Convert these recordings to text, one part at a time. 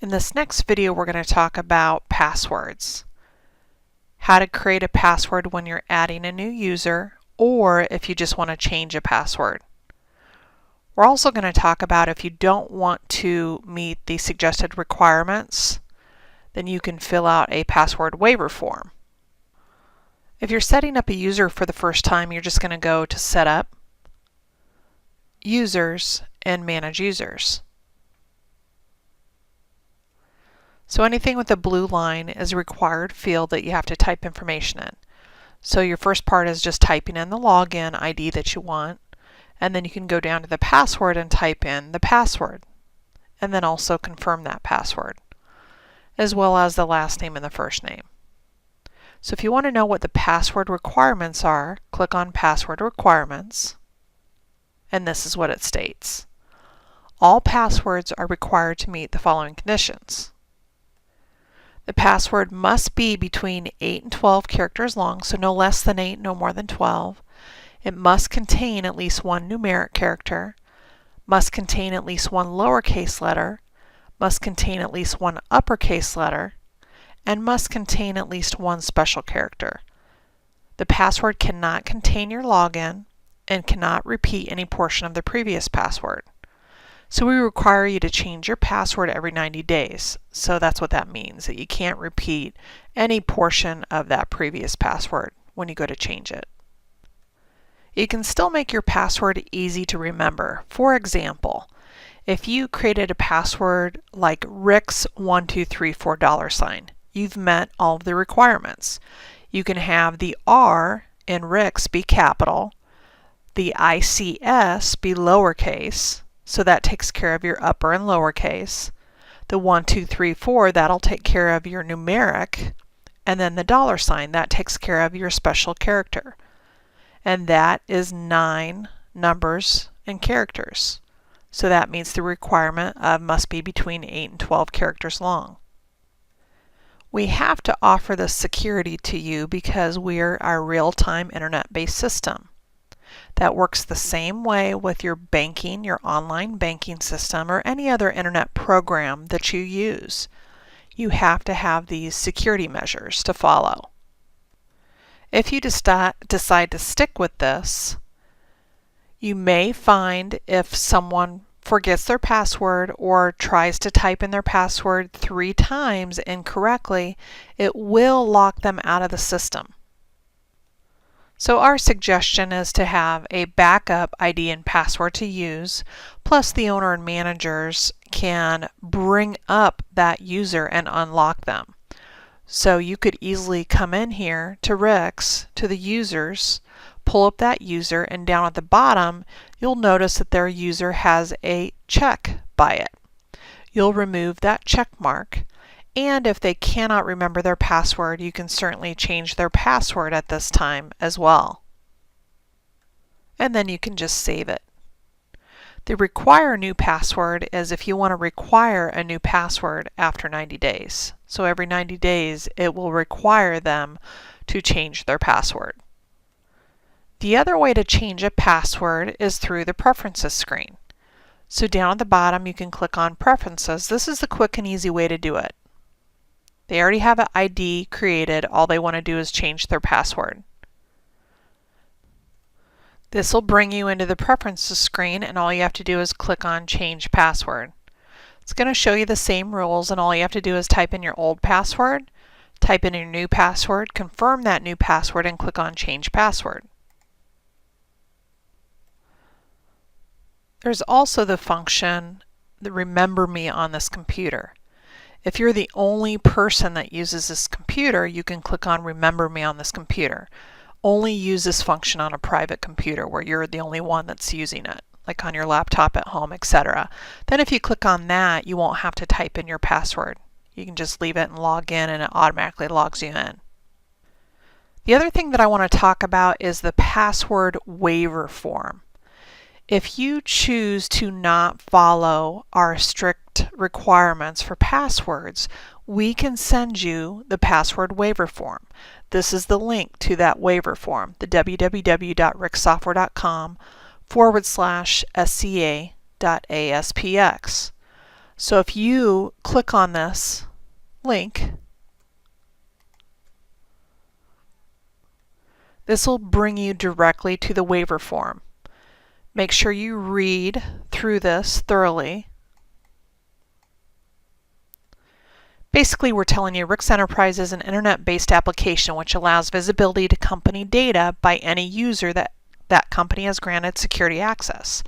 In this next video, we're going to talk about passwords. How to create a password when you're adding a new user, or if you just want to change a password. We're also going to talk about if you don't want to meet the suggested requirements, then you can fill out a password waiver form. If you're setting up a user for the first time, you're just going to go to Setup, Users, and Manage Users. So anything with a blue line is a required field that you have to type information in. So your first part is just typing in the login ID that you want, and then you can go down to the password and type in the password, and then also confirm that password, as well as the last name and the first name. So if you want to know what the password requirements are, click on Password Requirements, and this is what it states. All passwords are required to meet the following conditions. The password must be between 8 and 12 characters long, so no less than 8, no more than 12. It must contain at least one numeric character, must contain at least one lowercase letter, must contain at least one uppercase letter, and must contain at least one special character. The password cannot contain your login and cannot repeat any portion of the previous password. So we require you to change your password every 90 days. So that's what that means, that you can't repeat any portion of that previous password when you go to change it. You can still make your password easy to remember. For example, if you created a password like Rix1234$, you've met all of the requirements. You can have the R in Rix be capital, the ICS be lowercase, so that takes care of your upper and lowercase. The 1234, that'll take care of your numeric, and then the $, that takes care of your special character. And that is 9 numbers and characters. So that meets the requirement of must be between 8 and 12 characters long. We have to offer this security to you because we're a real-time internet-based system. That works the same way with your banking, your online banking system, or any other internet program that you use. You have to have these security measures to follow. If you decide to stick with this, you may find if someone forgets their password or tries to type in their password 3 times incorrectly, it will lock them out of the system. So our suggestion is to have a backup ID and password to use, plus the owner and managers can bring up that user and unlock them. So you could easily come in here to Rix, to the users, pull up that user, and down at the bottom you'll notice that their user has a check by it. You'll remove that check mark, and if they cannot remember their password, you can certainly change their password at this time as well. And then you can just save it. The require new password is if you want to require a new password after 90 days. So every 90 days it will require them to change their password. The other way to change a password is through the Preferences screen. So down at the bottom you can click on Preferences. This is the quick and easy way to do it. They already have an ID created. All they want to do is change their password. This will bring you into the Preferences screen, and all you have to do is click on Change Password. It's going to show you the same rules, and all you have to do is type in your old password, type in your new password, confirm that new password, and click on Change Password. There's also the function, the Remember Me on this computer. If you're the only person that uses this computer, you can click on Remember Me on this computer. Only use this function on a private computer where you're the only one that's using it, like on your laptop at home, etc. Then if you click on that, you won't have to type in your password. You can just leave it and log in, and it automatically logs you in. The other thing that I want to talk about is the password waiver form. If you choose to not follow our strict requirements for passwords, we can send you the password waiver form. This is the link to that waiver form, the www.rixsoftware.com/SCA.ASPX. So if you click on this link, this will bring you directly to the waiver form. Make sure you read through this thoroughly. Basically, we're telling you RIX Enterprise is an internet-based application which allows visibility to company data by any user that company has granted security access.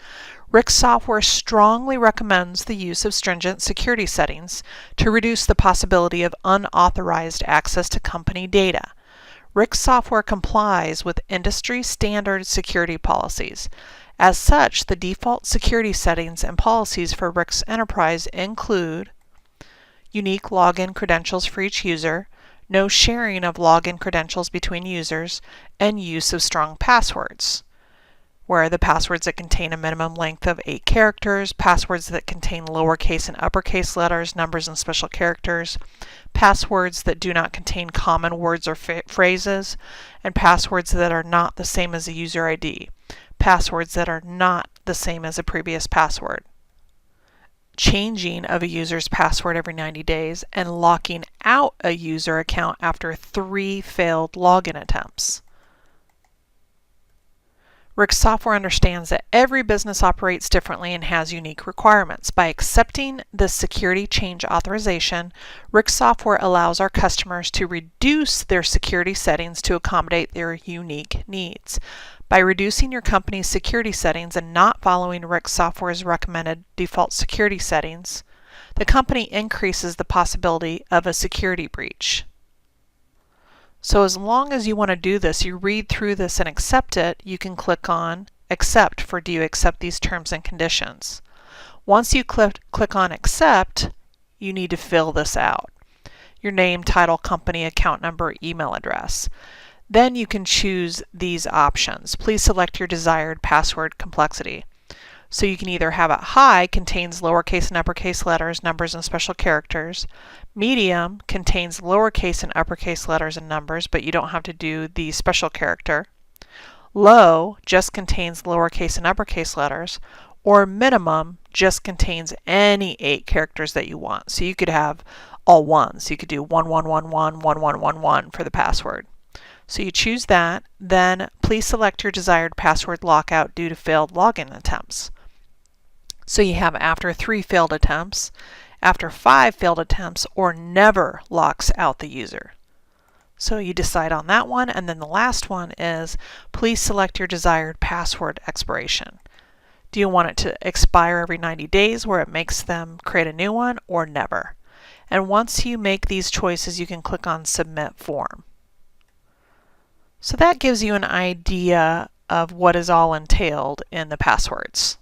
RIX software strongly recommends the use of stringent security settings to reduce the possibility of unauthorized access to company data. RIX software complies with industry standard security policies. As such, the default security settings and policies for RIX Enterprise include unique login credentials for each user, no sharing of login credentials between users, and use of strong passwords, where the passwords that contain a minimum length of 8 characters, passwords that contain lowercase and uppercase letters, numbers, and special characters, passwords that do not contain common words or phrases, and passwords that are not the same as a user ID, passwords that are not the same as a previous password, changing of a user's password every 90 days, and locking out a user account after 3 failed login attempts. RIX software understands that every business operates differently and has unique requirements. By accepting this security change authorization, RIX software allows our customers to reduce their security settings to accommodate their unique needs. By reducing your company's security settings and not following RIX software's recommended default security settings, the company increases the possibility of a security breach. So as long as you want to do this, you read through this and accept it, you can click on Accept for Do you accept these terms and conditions. Once you click on Accept, you need to fill this out. Your name, title, company, account number, email address. Then you can choose these options. Please select your desired password complexity. So you can either have it high, contains lowercase and uppercase letters, numbers, and special characters. Medium contains lowercase and uppercase letters and numbers, but you don't have to do the special character. Low just contains lowercase and uppercase letters. Or minimum just contains any 8 characters that you want. So you could have all ones. You could do 1111, 1111 for the password. So you choose that. Then please select your desired password lockout due to failed login attempts. So you have after 3 failed attempts, after 5 failed attempts, or never locks out the user. So you decide on that one, and then the last one is please select your desired password expiration. Do you want it to expire every 90 days where it makes them create a new one, or never? And once you make these choices, you can click on Submit Form. So that gives you an idea of what is all entailed in the passwords.